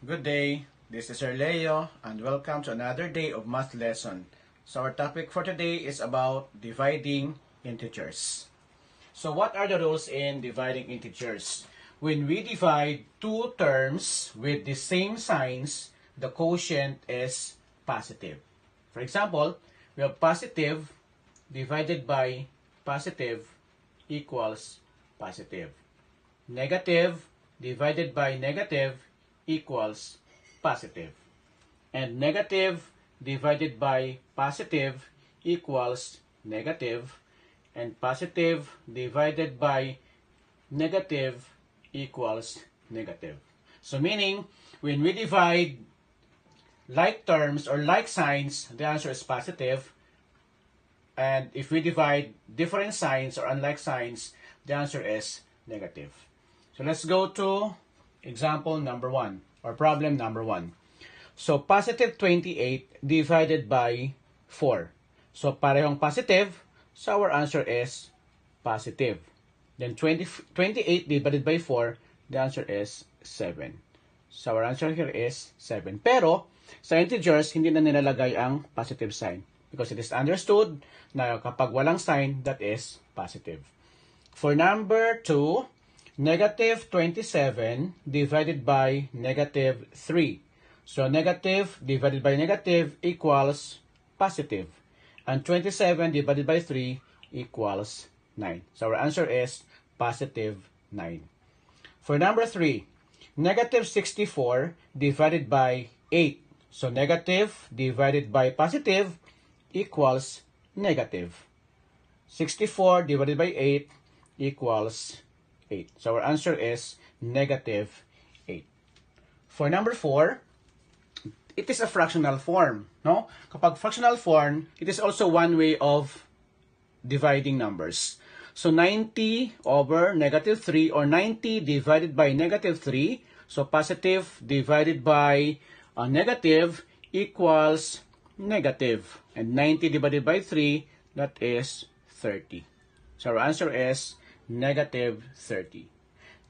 Good day, this is Sir Leo and welcome to another day of math lesson. So our topic for today is about dividing integers. So what are the rules in dividing integers? When we divide two terms with the same signs, the quotient is positive. For example, we have positive divided by positive equals positive. Negative divided by negative equals positive. And negative divided by positive equals negative. And positive divided by negative equals negative. So meaning, when we divide like terms or like signs, the answer is positive. And if we divide different signs or unlike signs, the answer is negative. So let's go to example number 1 or problem number 1. So positive 28 divided by 4. So parehong positive, so our answer is positive. Then 28 divided by 4, the answer is 7. So our answer here is 7. Pero sa integers, hindi na nilalagay ang positive sign because it is understood na kapag walang sign, that is positive. For number 2, negative 27 divided by negative 3. So negative divided by negative equals positive. And 27 divided by 3 equals 9. So our answer is positive 9. For number 3, negative 64 divided by 8. So negative divided by positive equals negative. 64 divided by 8 equals 8. So our answer is negative 8. For number 4, it is a fractional form. No? Kapag fractional form, it is also one way of dividing numbers. So 90 over negative 3 or 90 divided by negative 3. So positive divided by negative equals negative. And 90 divided by 3, that is 30. So our answer is negative 30.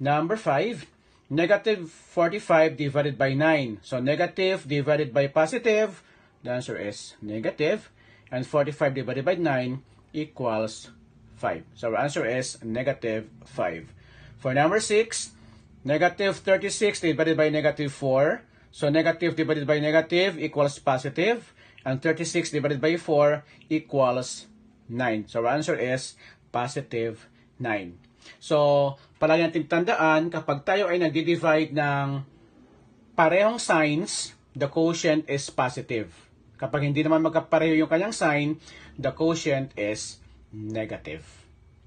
Number 5, negative 45 divided by 9. So negative divided by positive, the answer is negative. And 45 divided by 9 equals 5. So our answer is negative 5. For number 6, negative 36 divided by negative 4. So negative divided by negative equals positive. And 36 divided by 4 equals 9. So our answer is positive 9. So, palagi natin tandaan, kapag tayo ay nagdi-divide ng parehong signs, the quotient is positive. Kapag hindi naman magkapareho yung kanyang sign, the quotient is negative.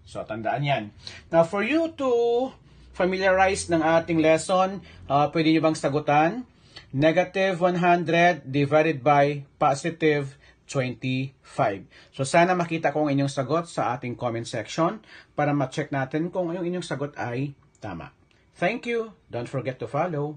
So, tandaan yan. Now, for you to familiarize ng ating lesson, pwede nyo bang sagutan? Negative 100 divided by positive 25. So, sana makita ko ang inyong sagot sa ating comment section para ma-check natin kung yung inyong sagot ay tama. Thank you. Don't forget to follow.